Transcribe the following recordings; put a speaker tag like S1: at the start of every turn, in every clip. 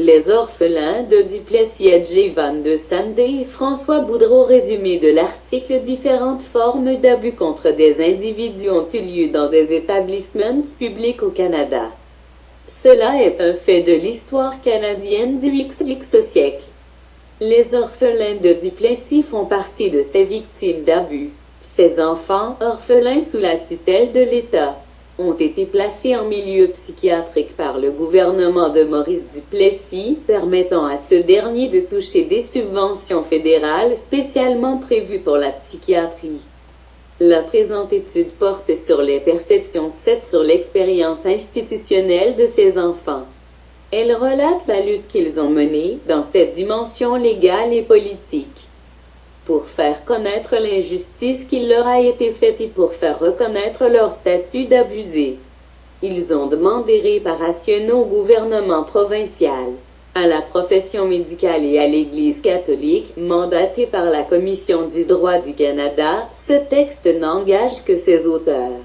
S1: Les orphelins de Duplessis et Van de Sandé et François Boudreau. Résumé de l'article. Différentes formes d'abus contre des individus ont eu lieu dans des établissements publics au Canada. Cela est un fait de l'histoire canadienne du XX siècle. Les orphelins de Duplessis font partie de ces victimes d'abus. Ces enfants, orphelins sous la tutelle de l'État, ont été placés en milieu psychiatrique par le gouvernement de Maurice Duplessis, permettant à ce dernier de toucher des subventions fédérales spécialement prévues pour la psychiatrie. La présente étude porte sur les perceptions sur l'expérience institutionnelle de ces enfants. Elle relate la lutte qu'ils ont menée dans cette dimension légale et politique, pour faire connaître l'injustice qui leur a été faite et pour faire reconnaître leur statut d'abusés. Ils ont demandé réparation au gouvernement provincial, à la profession médicale et à l'Église catholique, mandatée par la Commission du droit du Canada. Ce texte n'engage que ses auteurs.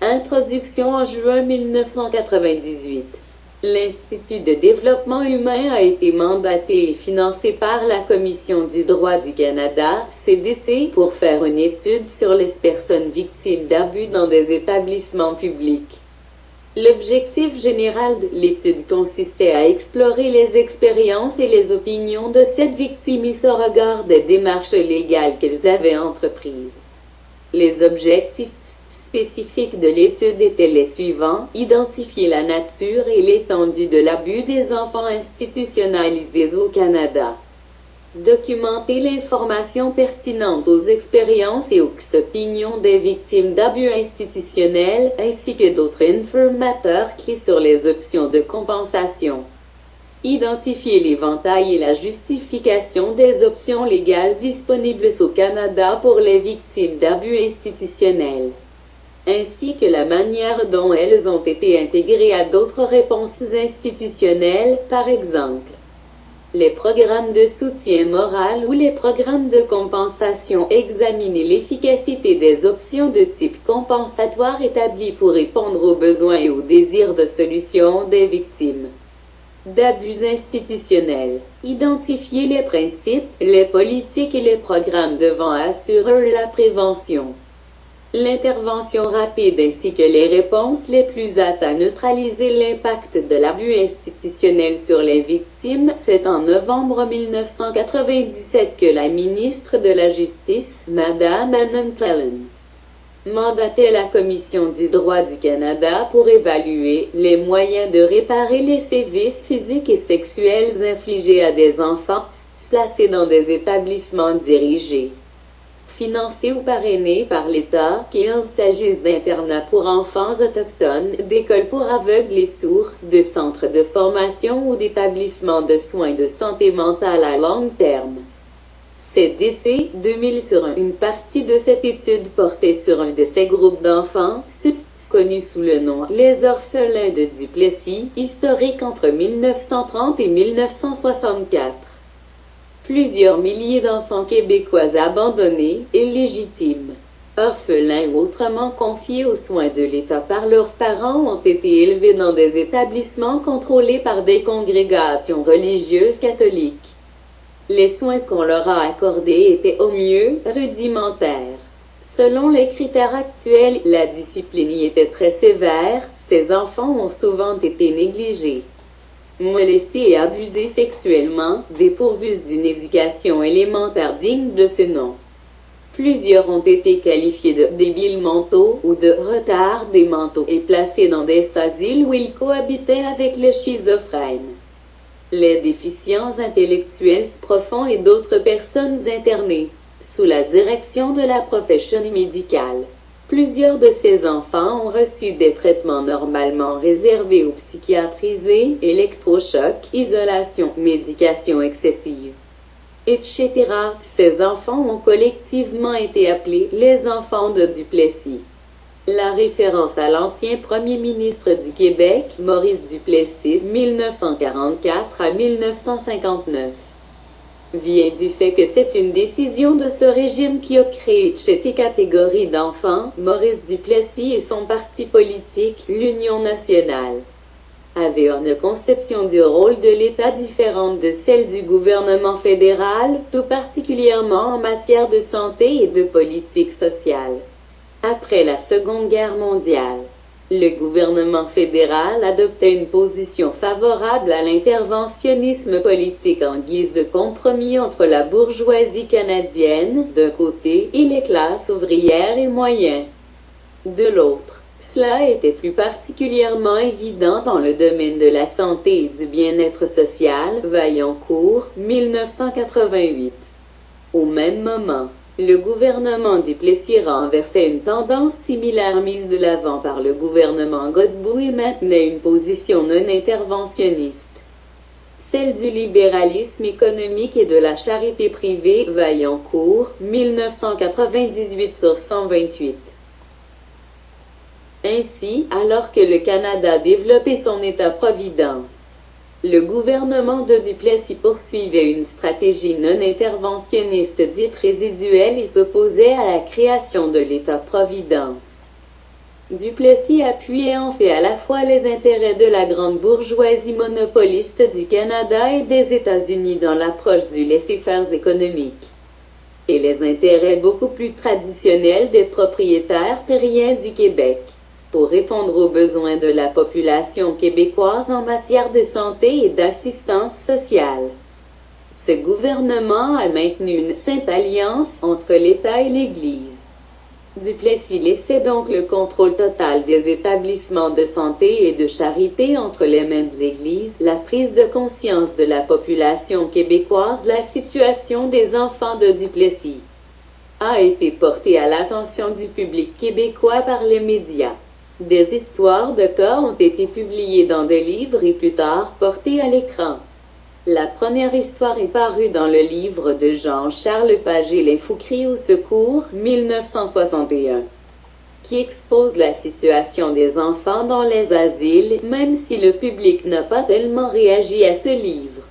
S1: Introduction. En juin 1998. L'Institut de développement humain a été mandaté et financé par la Commission du droit du Canada, CDC, pour faire une étude sur les personnes victimes d'abus dans des établissements publics. L'objectif général de l'étude consistait à explorer les expériences et les opinions de cette victime et ce regard des démarches légales qu'elles avaient entreprises. Les objectifs spécifiques de l'étude étaient les suivants: identifier la nature et l'étendue de l'abus des enfants institutionnalisés au Canada, documenter l'information pertinente aux expériences et aux opinions des victimes d'abus institutionnels, ainsi que d'autres informateurs clés sur les options de compensation. Identifier l'éventail et la justification des options légales disponibles au Canada pour les victimes d'abus institutionnels, ainsi que la manière dont elles ont été intégrées à d'autres réponses institutionnelles, par exemple les programmes de soutien moral ou les programmes de compensation. Examiner l'efficacité des options de type compensatoire établies pour répondre aux besoins et aux désirs de solution des victimes d'abus institutionnels. Identifier les principes, les politiques et les programmes devant assurer la prévention, l'intervention rapide ainsi que les réponses les plus aptes à neutraliser l'impact de l'abus institutionnel sur les victimes. C'est en novembre 1997 que la ministre de la Justice, Madame Anna McClellan, mandatait la Commission du droit du Canada pour évaluer les moyens de réparer les sévices physiques et sexuels infligés à des enfants placés dans des établissements dirigés, financés ou parrainés par l'État, qu'il s'agisse d'internats pour enfants autochtones, d'écoles pour aveugles et sourds, de centres de formation ou d'établissements de soins de santé mentale à long terme. CDC 2000 sur une partie de cette étude portait sur un de ces groupes d'enfants, connu sous le nom Les orphelins de Duplessis, historique entre 1930 et 1964. Plusieurs milliers d'enfants québécois abandonnés, illégitimes, orphelins ou autrement confiés aux soins de l'État par leurs parents ont été élevés dans des établissements contrôlés par des congrégations religieuses catholiques. Les soins qu'on leur a accordés étaient au mieux rudimentaires. Selon les critères actuels, la discipline y était très sévère. Ces enfants ont souvent été négligés, molestés et abusés sexuellement, dépourvus d'une éducation élémentaire digne de ce nom. Plusieurs ont été qualifiés de débiles mentaux ou de retardés mentaux et placés dans des asiles où ils cohabitaient avec les schizophrènes, les déficients intellectuels profonds et d'autres personnes internées, sous la direction de la profession médicale. Plusieurs de ces enfants ont reçu des traitements normalement réservés aux psychiatrisés, électrochocs, isolation, médication excessive, etc. Ces enfants ont collectivement été appelés les enfants de Duplessis. La référence à l'ancien premier ministre du Québec, Maurice Duplessis, 1944 à 1959, vient du fait que c'est une décision de ce régime qui a créé cette catégorie d'enfants. Maurice Duplessis et son parti politique, l'Union nationale, avait une conception du rôle de l'État différente de celle du gouvernement fédéral, tout particulièrement en matière de santé et de politique sociale. Après la Seconde Guerre mondiale, le gouvernement fédéral adoptait une position favorable à l'interventionnisme politique en guise de compromis entre la bourgeoisie canadienne, d'un côté, et les classes ouvrières et moyennes, de l'autre. Cela était plus particulièrement évident dans le domaine de la santé et du bien-être social, Vaillancourt, 1988. Au même moment, le gouvernement Duplessis renversait une tendance similaire mise de l'avant par le gouvernement Godbout et maintenait une position non interventionniste, celle du libéralisme économique et de la charité privée, Vaillancourt, 1998/128. Ainsi, alors que le Canada développait son État-providence, le gouvernement de Duplessis poursuivait une stratégie non-interventionniste dite résiduelle et s'opposait à la création de l'État-providence. Duplessis appuyait en fait à la fois les intérêts de la grande bourgeoisie monopoliste du Canada et des États-Unis dans l'approche du laissez-faire économique, et les intérêts beaucoup plus traditionnels des propriétaires terriens du Québec, pour répondre aux besoins de la population québécoise en matière de santé et d'assistance sociale. Ce gouvernement a maintenu une sainte alliance entre l'État et l'Église. Duplessis laissait donc le contrôle total des établissements de santé et de charité entre les mains de l'Église. La prise de conscience de la population québécoise de la situation des enfants de Duplessis a été portée à l'attention du public québécois par les médias. Des histoires de cas ont été publiées dans des livres et plus tard portées à l'écran. La première histoire est parue dans le livre de Jean-Charles Pagé, Les Fous crient au secours, 1961, qui expose la situation des enfants dans les asiles, même si le public n'a pas tellement réagi à ce livre.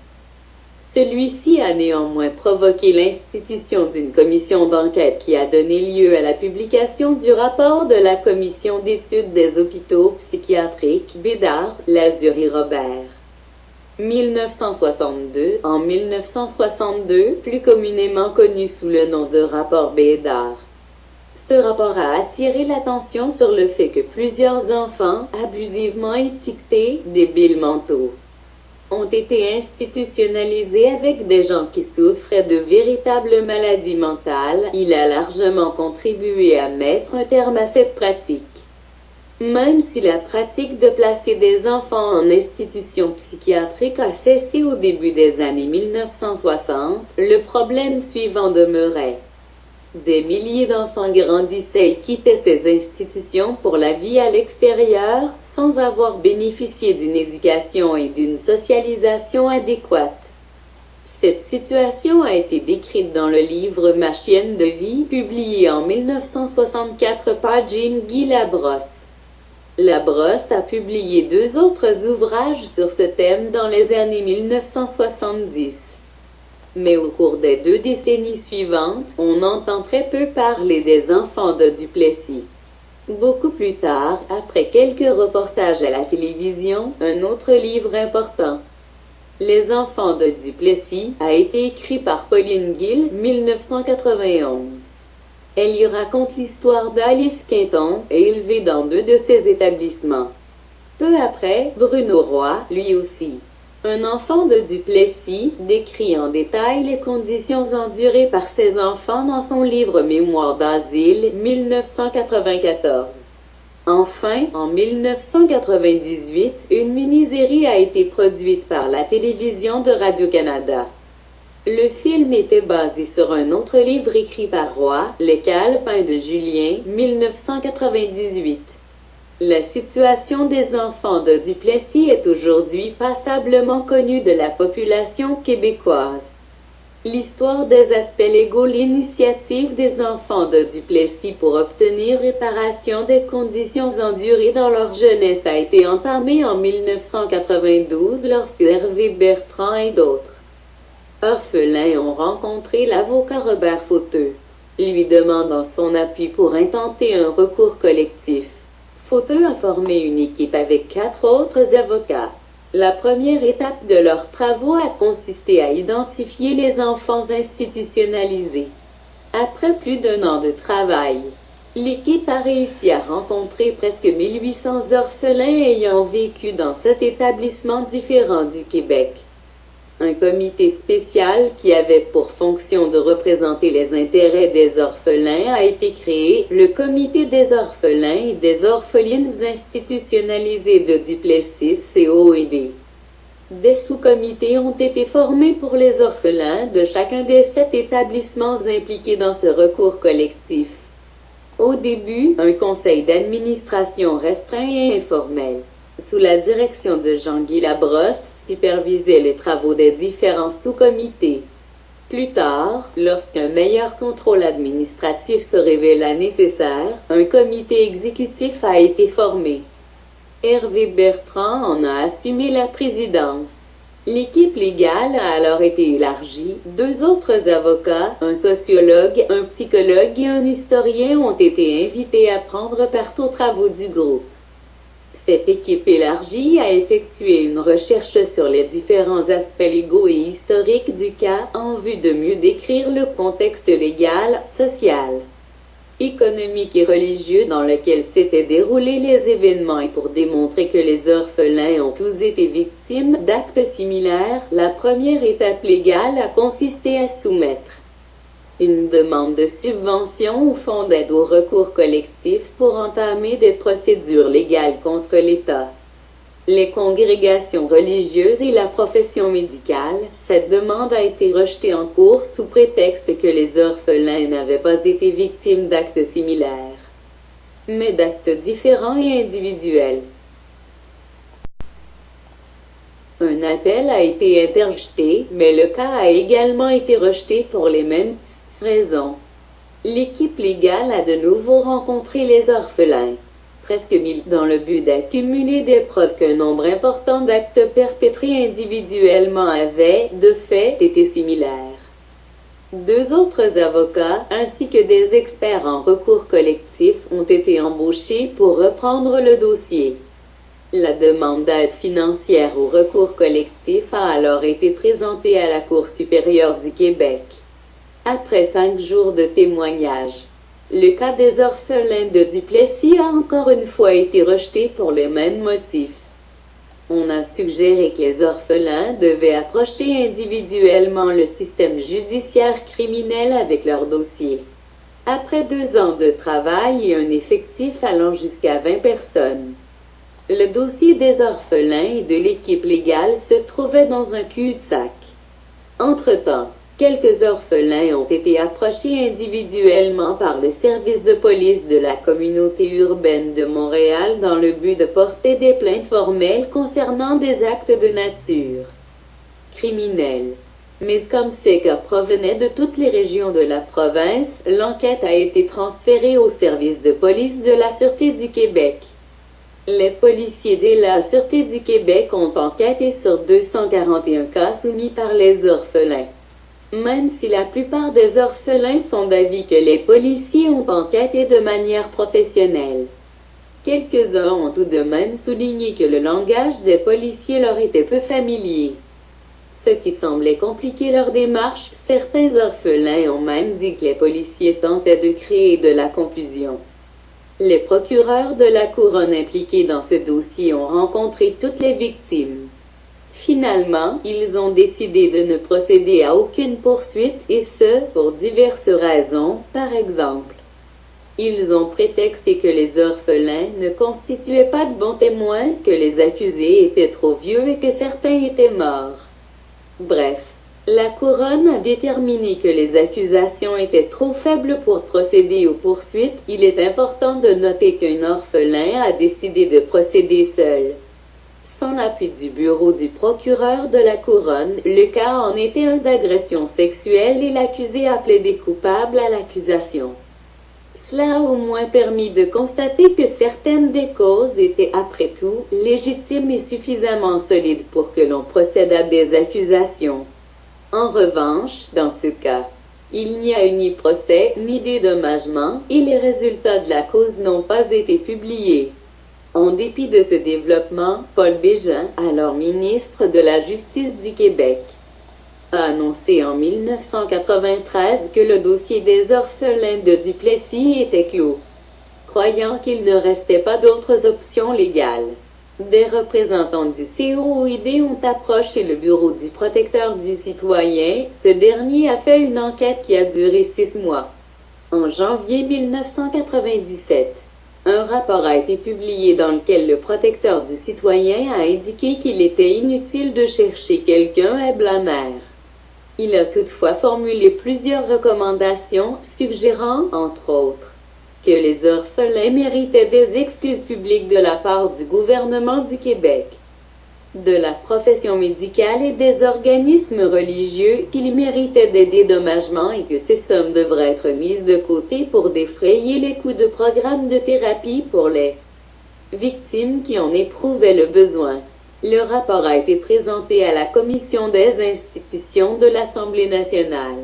S1: Celui-ci a néanmoins provoqué l'institution d'une commission d'enquête qui a donné lieu à la publication du rapport de la Commission d'études des hôpitaux psychiatriques Bédard, Lazuri-Robert. 1962, en 1962, plus communément connu sous le nom de rapport Bédard. Ce rapport a attiré l'attention sur le fait que plusieurs enfants, abusivement étiquetés débiles mentaux, ont été institutionnalisés avec des gens qui souffraient de véritables maladies mentales. Il a largement contribué à mettre un terme à cette pratique. Même si la pratique de placer des enfants en institution psychiatrique a cessé au début des années 1960, le problème suivant demeurait. Des milliers d'enfants grandissaient et quittaient ces institutions pour la vie à l'extérieur, sans avoir bénéficié d'une éducation et d'une socialisation adéquates. Cette situation a été décrite dans le livre Ma chienne de vie, publié en 1964 par Jean-Guy Labrosse. Labrosse a publié 2 autres ouvrages sur ce thème dans les années 1970. Mais au cours des 2 décennies suivantes, on entend très peu parler des enfants de Duplessis. Beaucoup plus tard, après quelques reportages à la télévision, un autre livre important, Les enfants de Duplessis, a été écrit par Pauline Gill, 1991. Elle y raconte l'histoire d'Alice Quinton, élevée dans 2 de ses établissements. Peu après, Bruno Roy, lui aussi, un enfant de Duplessis, décrit en détail les conditions endurées par ses enfants dans son livre Mémoires d'asile, 1994. Enfin, en 1998, une mini-série a été produite par la télévision de Radio-Canada. Le film était basé sur un autre livre écrit par Roy, Les Calepins de Julien, 1998. La situation des enfants de Duplessis est aujourd'hui passablement connue de la population québécoise. L'histoire des aspects légaux. L'initiative des enfants de Duplessis pour obtenir réparation des conditions endurées dans leur jeunesse a été entamée en 1992 lorsque Hervé Bertrand et d'autres orphelins ont rencontré l'avocat Robert Fauteux, lui demandant son appui pour intenter un recours collectif. Fauteux a formé une équipe avec 4 autres avocats. La première étape de leurs travaux a consisté à identifier les enfants institutionnalisés. Après plus d'1 an de travail, l'équipe a réussi à rencontrer presque 1800 orphelins ayant vécu dans 7 établissements différents du Québec. Un comité spécial qui avait pour fonction de représenter les intérêts des orphelins a été créé, le Comité des orphelins et des orphelines institutionnalisés de Duplessis, COED. Des sous-comités ont été formés pour les orphelins de chacun des 7 établissements impliqués dans ce recours collectif. Au début, un conseil d'administration restreint et informel, sous la direction de Jean-Guy Labrosse, supervisait les travaux des différents sous-comités. Plus tard, lorsqu'un meilleur contrôle administratif se révéla nécessaire, un comité exécutif a été formé. Hervé Bertrand en a assumé la présidence. L'équipe légale a alors été élargie. 2 autres avocats, un sociologue, un psychologue et un historien ont été invités à prendre part aux travaux du groupe. Cette équipe élargie a effectué une recherche sur les différents aspects légaux et historiques du cas en vue de mieux décrire le contexte légal, social, économique et religieux dans lequel s'étaient déroulés les événements et pour démontrer que les orphelins ont tous été victimes d'actes similaires, la première étape légale a consisté à soumettre une demande de subvention ou fonds d'aide au recours collectif pour entamer des procédures légales contre l'État, les congrégations religieuses et la profession médicale. Cette demande a été rejetée en cours sous prétexte que les orphelins n'avaient pas été victimes d'actes similaires, mais d'actes différents et individuels. Un appel a été interjeté, mais le cas a également été rejeté pour les mêmes raisons. L'équipe légale a de nouveau rencontré les orphelins, presque 1000, dans le but d'accumuler des preuves qu'un nombre important d'actes perpétrés individuellement avaient, de fait, été similaires. 2 autres avocats, ainsi que des experts en recours collectif, ont été embauchés pour reprendre le dossier. La demande d'aide financière au recours collectif a alors été présentée à la Cour supérieure du Québec. Après 5 jours de témoignages, le cas des orphelins de Duplessis a encore une fois été rejeté pour les mêmes motifs. On a suggéré que les orphelins devaient approcher individuellement le système judiciaire criminel avec leur dossier. Après 2 ans de travail et un effectif allant jusqu'à 20 personnes, le dossier des orphelins et de l'équipe légale se trouvait dans un cul-de-sac. Entre-temps, quelques orphelins ont été approchés individuellement par le service de police de la communauté urbaine de Montréal dans le but de porter des plaintes formelles concernant des actes de nature criminelle. Mais comme ces cas provenaient de toutes les régions de la province, l'enquête a été transférée au service de police de la Sûreté du Québec. Les policiers de la Sûreté du Québec ont enquêté sur 241 cas soumis par les orphelins. Même si la plupart des orphelins sont d'avis que les policiers ont enquêté de manière professionnelle, quelques-uns ont tout de même souligné que le langage des policiers leur était peu familier, ce qui semblait compliquer leur démarche. Certains orphelins ont même dit que les policiers tentaient de créer de la confusion. Les procureurs de la couronne impliqués dans ce dossier ont rencontré toutes les victimes. Finalement, ils ont décidé de ne procéder à aucune poursuite, et ce, pour diverses raisons. Par exemple, ils ont prétexté que les orphelins ne constituaient pas de bons témoins, que les accusés étaient trop vieux et que certains étaient morts. Bref, la couronne a déterminé que les accusations étaient trop faibles pour procéder aux poursuites. Il est important de noter qu'un orphelin a décidé de procéder seul. Sans l'appui du bureau du procureur de la couronne, le cas en était un d'agression sexuelle et l'accusé a plaidé coupable à l'accusation. Cela a au moins permis de constater que certaines des causes étaient après tout légitimes et suffisamment solides pour que l'on procède à des accusations. En revanche, dans ce cas, il n'y a eu ni procès ni dédommagement et les résultats de la cause n'ont pas été publiés. En dépit de ce développement, Paul Bégin, alors ministre de la Justice du Québec, a annoncé en 1993 que le dossier des orphelins de Duplessis était clos, croyant qu'il ne restait pas d'autres options légales. Des représentants du COID ont approché le bureau du protecteur du citoyen. Ce dernier a fait une enquête qui a duré 6 mois. En janvier 1997, un rapport a été publié dans lequel le protecteur du citoyen a indiqué qu'il était inutile de chercher quelqu'un à blâmer. Il a toutefois formulé plusieurs recommandations, suggérant, entre autres, que les orphelins méritaient des excuses publiques de la part du gouvernement du Québec, de la profession médicale et des organismes religieux, qu'ils méritaient des dédommagements et que ces sommes devraient être mises de côté pour défrayer les coûts de programmes de thérapie pour les victimes qui en éprouvaient le besoin. Le rapport a été présenté à la Commission des institutions de l'Assemblée nationale.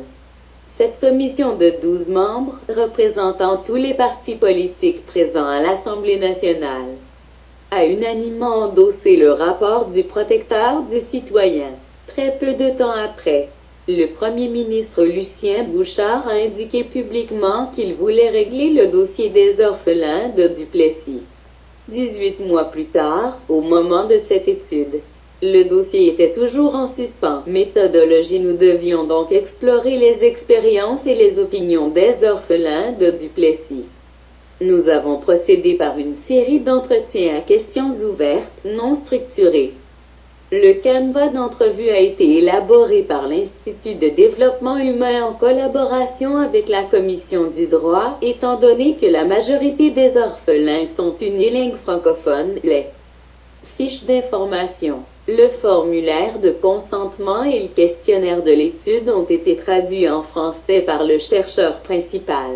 S1: Cette commission de 12 membres, représentant tous les partis politiques présents à l'Assemblée nationale, a unanimement endossé le rapport du protecteur du citoyen. Très peu de temps après, le premier ministre Lucien Bouchard a indiqué publiquement qu'il voulait régler le dossier des orphelins de Duplessis. 18 mois plus tard, au moment de cette étude, le dossier était toujours en suspens. Méthodologie. Nous devions donc explorer les expériences et les opinions des orphelins de Duplessis. Nous avons procédé par une série d'entretiens à questions ouvertes, non structurées. Le canevas d'entrevue a été élaboré par l'Institut de développement humain en collaboration avec la Commission du droit, étant donné que la majorité des orphelins sont unilingues francophones. Les fiches d'information, le formulaire de consentement et le questionnaire de l'étude ont été traduits en français par le chercheur principal.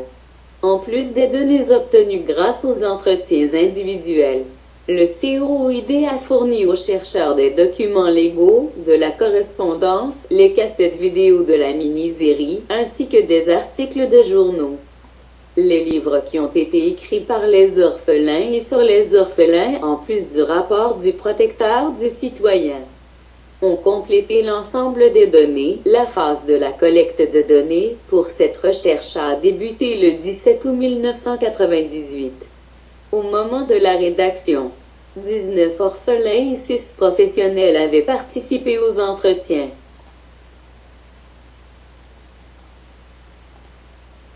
S1: En plus des données obtenues grâce aux entretiens individuels, le COID a fourni aux chercheurs des documents légaux, de la correspondance, les cassettes vidéo de la mini-série, ainsi que des articles de journaux. Les livres qui ont été écrits par les orphelins et sur les orphelins, en plus du rapport du protecteur du citoyen, ont complété l'ensemble des données. La phase de la collecte de données pour cette recherche a débuté le 17 août 1998. Au moment de la rédaction, 19 orphelins et 6 professionnels avaient participé aux entretiens.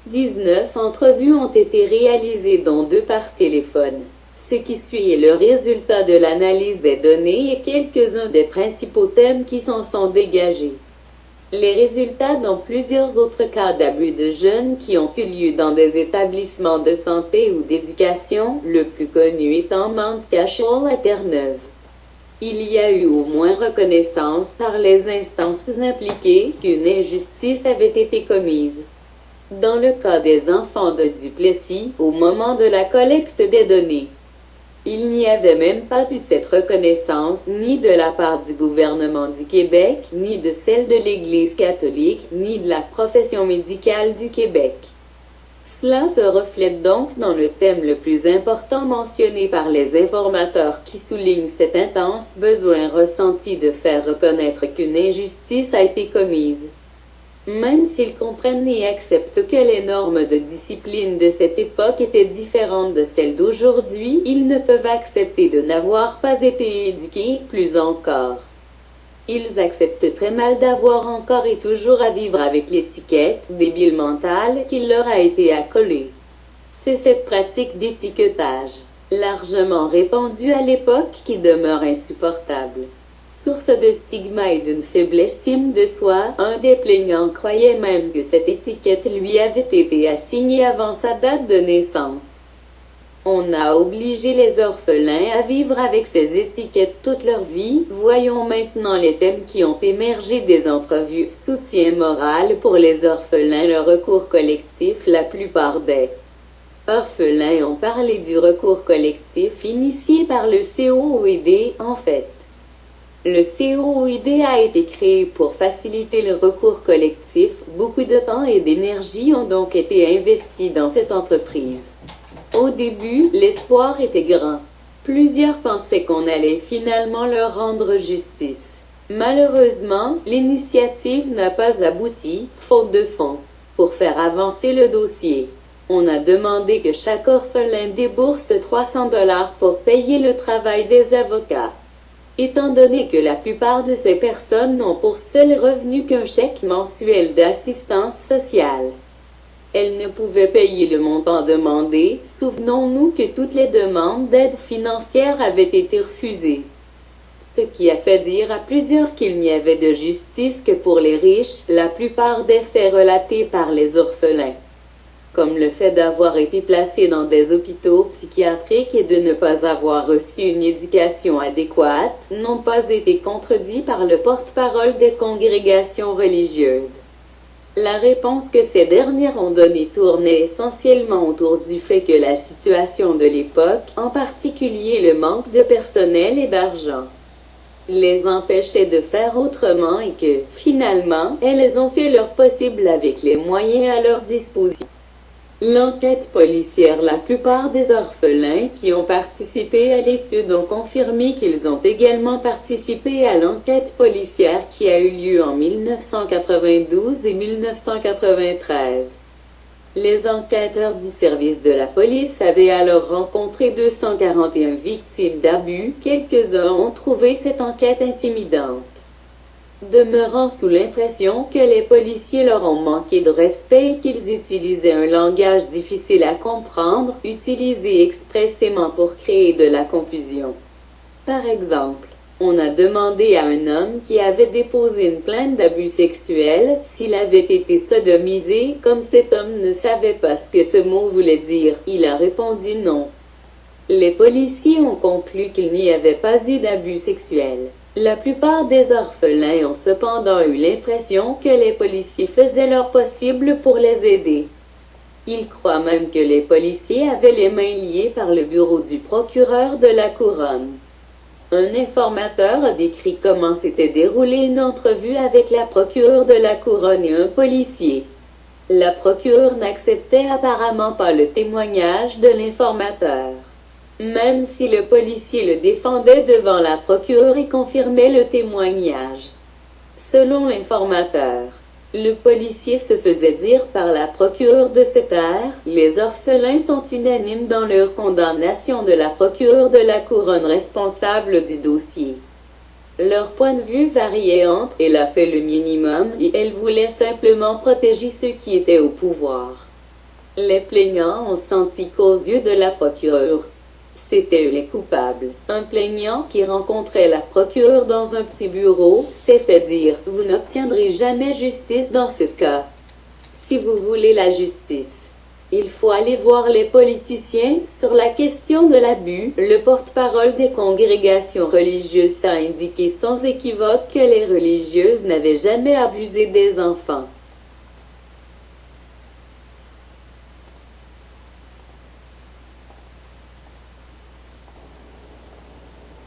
S1: 19 entrevues ont été réalisées dont 2 par téléphone. Ce qui suit est le résultat de l'analyse des données et quelques-uns des principaux thèmes qui s'en sont dégagés. Les résultats dans plusieurs autres cas d'abus de jeunes qui ont eu lieu dans des établissements de santé ou d'éducation, le plus connu étant Mount Cashel à Terre-Neuve. Il y a eu au moins reconnaissance par les instances impliquées qu'une injustice avait été commise. Dans le cas des enfants de Duplessis, au moment de la collecte des données, il n'y avait même pas eu cette reconnaissance, ni de la part du gouvernement du Québec, ni de celle de l'Église catholique, ni de la profession médicale du Québec. Cela se reflète donc dans le thème le plus important mentionné par les informateurs qui soulignent cet intense besoin ressenti de faire reconnaître qu'une injustice a été commise. Même s'ils comprennent et acceptent que les normes de discipline de cette époque étaient différentes de celles d'aujourd'hui, ils ne peuvent accepter de n'avoir pas été éduqués, plus encore. Ils acceptent très mal d'avoir encore et toujours à vivre avec l'étiquette « débile mental » qui leur a été accolée. C'est cette pratique d'étiquetage, largement répandue à l'époque, qui demeure insupportable. Source de stigma et d'une faible estime de soi, un des plaignants croyait même que cette étiquette lui avait été assignée avant sa date de naissance. On a obligé les orphelins à vivre avec ces étiquettes toute leur vie. Voyons maintenant les thèmes qui ont émergé des entrevues. Soutien moral pour les orphelins, le recours collectif. La plupart des orphelins ont parlé du recours collectif initié par le COID. En fait, le COID a été créé pour faciliter le recours collectif. Beaucoup de temps et d'énergie ont donc été investis dans cette entreprise. Au début, l'espoir était grand. Plusieurs pensaient qu'on allait finalement leur rendre justice. Malheureusement, l'initiative n'a pas abouti, faute de fonds. Pour faire avancer le dossier, on a demandé que chaque orphelin débourse 300 $ pour payer le travail des avocats. Étant donné que la plupart de ces personnes n'ont pour seul revenu qu'un chèque mensuel d'assistance sociale, elles ne pouvaient payer le montant demandé. Souvenons-nous que toutes les demandes d'aide financière avaient été refusées. Ce qui a fait dire à plusieurs qu'il n'y avait de justice que pour les riches, la plupart des faits relatés par les orphelins, comme le fait d'avoir été placés dans des hôpitaux psychiatriques et de ne pas avoir reçu une éducation adéquate, n'ont pas été contredits par le porte-parole des congrégations religieuses. La réponse que ces dernières ont donnée tournait essentiellement autour du fait que la situation de l'époque, en particulier le manque de personnel et d'argent, les empêchait de faire autrement et que, finalement, elles ont fait leur possible avec les moyens à leur disposition. L'enquête policière. La plupart des orphelins qui ont participé à l'étude ont confirmé qu'ils ont également participé à l'enquête policière qui a eu lieu en 1992 et 1993. Les enquêteurs du service de la police avaient alors rencontré 241 victimes d'abus. Quelques-uns ont trouvé cette enquête intimidante, demeurant sous l'impression que les policiers leur ont manqué de respect et qu'ils utilisaient un langage difficile à comprendre, utilisé expressément pour créer de la confusion. Par exemple, on a demandé à un homme qui avait déposé une plainte d'abus sexuel s'il avait été sodomisé. Comme cet homme ne savait pas ce que ce mot voulait dire, il a répondu non. Les policiers ont conclu qu'il n'y avait pas eu d'abus sexuel. La plupart des orphelins ont cependant eu l'impression que les policiers faisaient leur possible pour les aider. Ils croient même que les policiers avaient les mains liées par le bureau du procureur de la Couronne. Un informateur a décrit comment s'était déroulée une entrevue avec la procureure de la Couronne et un policier. La procureure n'acceptait apparemment pas le témoignage de l'informateur, même si le policier le défendait devant la procureure et confirmait le témoignage. Selon l'informateur, le policier se faisait dire par la procureure de se taire. Les orphelins sont unanimes dans leur condamnation de la procureure de la Couronne responsable du dossier. Leur point de vue variait entre « elle a fait le minimum » et « elle voulait simplement protéger ceux qui étaient au pouvoir ». Les plaignants ont senti qu'aux yeux de la procureure, c'étaient eux les coupables. Un plaignant qui rencontrait la procureure dans un petit bureau s'est fait dire « Vous n'obtiendrez jamais justice dans ce cas. Si vous voulez la justice, il faut aller voir les politiciens. » Sur la question de l'abus, le porte-parole des congrégations religieuses a indiqué sans équivoque que les religieuses n'avaient jamais abusé des enfants.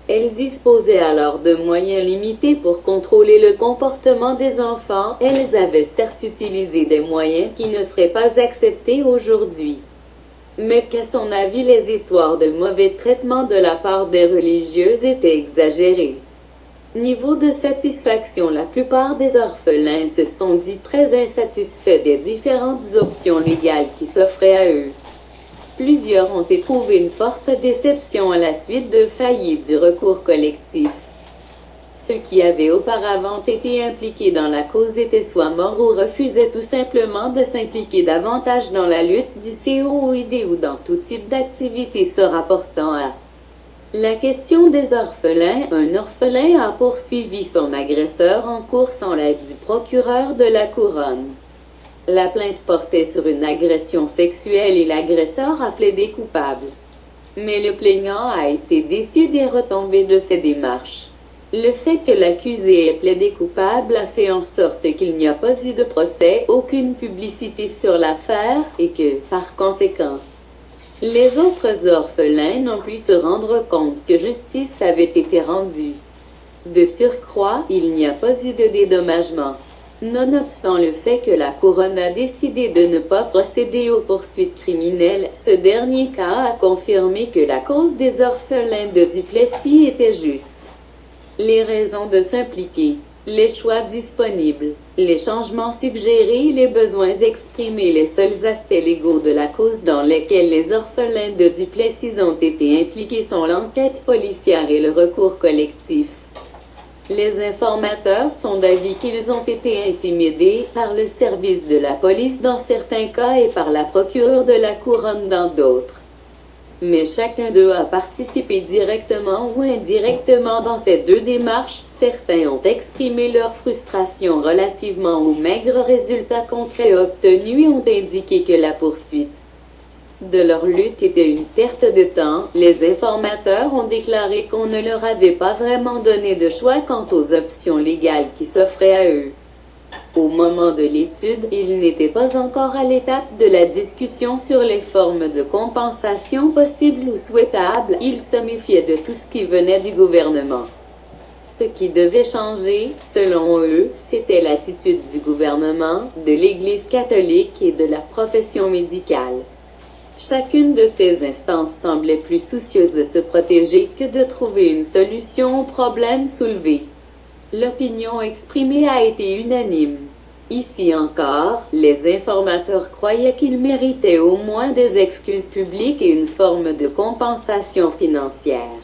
S1: Elles disposaient alors de moyens limités pour contrôler le comportement des enfants. Elles avaient certes utilisé des moyens qui ne seraient pas acceptés aujourd'hui, mais qu'à son avis les histoires de mauvais traitement de la part des religieuses étaient exagérées. Niveau de satisfaction. La plupart des orphelins se sont dit très insatisfaits des différentes options légales qui s'offraient à eux. Plusieurs ont éprouvé une forte déception à la suite de faillite du recours collectif. Ceux qui avaient auparavant été impliqués dans la cause étaient soit morts ou refusaient tout simplement de s'impliquer davantage dans la lutte du COID ou dans tout type d'activité se rapportant à la question des orphelins. Un orphelin a poursuivi son agresseur en cours sans l'aide du procureur de la Couronne. La plainte portait sur une agression sexuelle et l'agresseur a plaidé coupable. Mais le plaignant a été déçu des retombées de ces démarches. Le fait que l'accusé ait plaidé coupable a fait en sorte qu'il n'y a pas eu de procès, aucune publicité sur l'affaire, et que, par conséquent, les autres orphelins n'ont pu se rendre compte que justice avait été rendue. De surcroît, il n'y a pas eu de dédommagement. Nonobstant le fait que la couronne a décidé de ne pas procéder aux poursuites criminelles, ce dernier cas a confirmé que la cause des orphelins de Duplessis était juste. Les raisons de s'impliquer, les choix disponibles, les changements suggérés et les besoins exprimés, les seuls aspects légaux de la cause dans lesquels les orphelins de Duplessis ont été impliqués sont l'enquête policière et le recours collectif. Les informateurs sont d'avis qu'ils ont été intimidés par le service de la police dans certains cas et par la procureure de la couronne dans d'autres. Mais chacun d'eux a participé directement ou indirectement dans ces deux démarches. Certains ont exprimé leur frustration relativement aux maigres résultats concrets obtenus et ont indiqué que la poursuite de leur lutte était une perte de temps. Les informateurs ont déclaré qu'on ne leur avait pas vraiment donné de choix quant aux options légales qui s'offraient à eux. Au moment de l'étude, ils n'étaient pas encore à l'étape de la discussion sur les formes de compensation possibles ou souhaitables. Ils se méfiaient de tout ce qui venait du gouvernement. Ce qui devait changer, selon eux, c'était l'attitude du gouvernement, de l'Église catholique et de la profession médicale. Chacune de ces instances semblait plus soucieuse de se protéger que de trouver une solution au problème soulevé. L'opinion exprimée a été unanime. Ici encore, les informateurs croyaient qu'ils méritaient au moins des excuses publiques et une forme de compensation financière.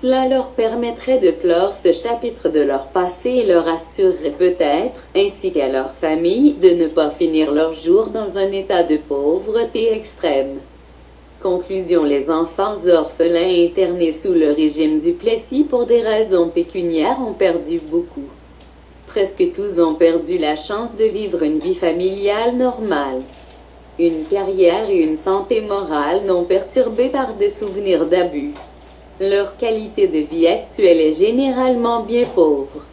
S1: Cela leur permettrait de clore ce chapitre de leur passé et leur assurerait peut-être, ainsi qu'à leur famille, de ne pas finir leurs jours dans un état de pauvreté extrême. Conclusion: les enfants orphelins internés sous le régime Duplessis pour des raisons pécuniaires ont perdu beaucoup. Presque tous ont perdu la chance de vivre une vie familiale normale. Une carrière et une santé morale non perturbées par des souvenirs d'abus. Leur qualité de vie actuelle est généralement bien pauvre.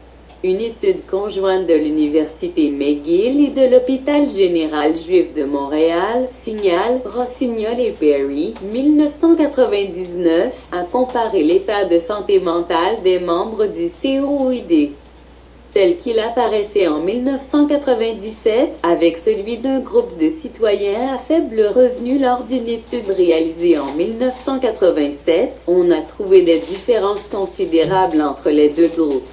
S1: Une étude conjointe de l'Université McGill et de l'Hôpital général juif de Montréal signale Rossignol et Perry, 1999, a comparé l'état de santé mentale des membres du COID tel qu'il apparaissait en 1997, avec celui d'un groupe de citoyens à faible revenu lors d'une étude réalisée en 1987. On a trouvé des différences considérables entre les deux groupes.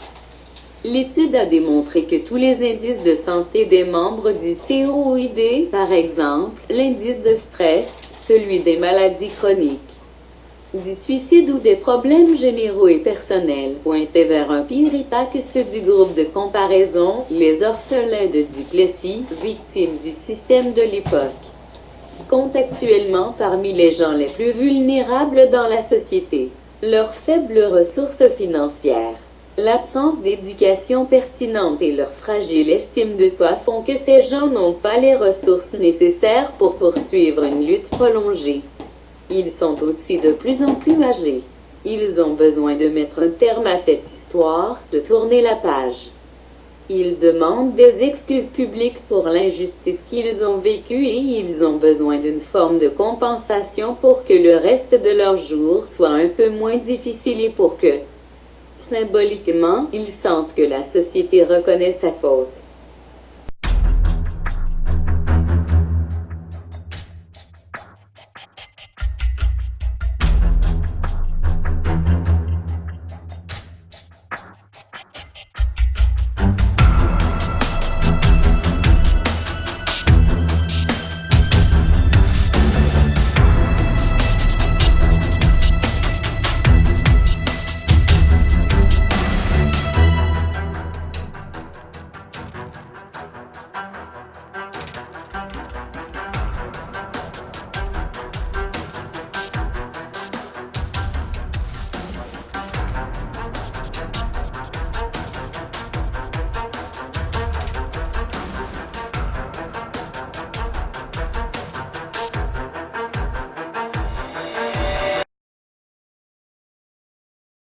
S1: L'étude a démontré que tous les indices de santé des membres du COID, par exemple, l'indice de stress, celui des maladies chroniques, du suicide ou des problèmes généraux et personnels, pointaient vers un pire état que ceux du groupe de comparaison, les orphelins de Duplessis, victimes du système de l'époque, comptent actuellement parmi les gens les plus vulnérables dans la société. Leurs faibles ressources financières, l'absence d'éducation pertinente et leur fragile estime de soi font que ces gens n'ont pas les ressources nécessaires pour poursuivre une lutte prolongée. Ils sont aussi de plus en plus âgés. Ils ont besoin de mettre un terme à cette histoire, de tourner la page. Ils demandent des excuses publiques pour l'injustice qu'ils ont vécue et ils ont besoin d'une forme de compensation pour que le reste de leurs jours soit un peu moins difficile et pour que, symboliquement, ils sentent que la société reconnaît sa faute.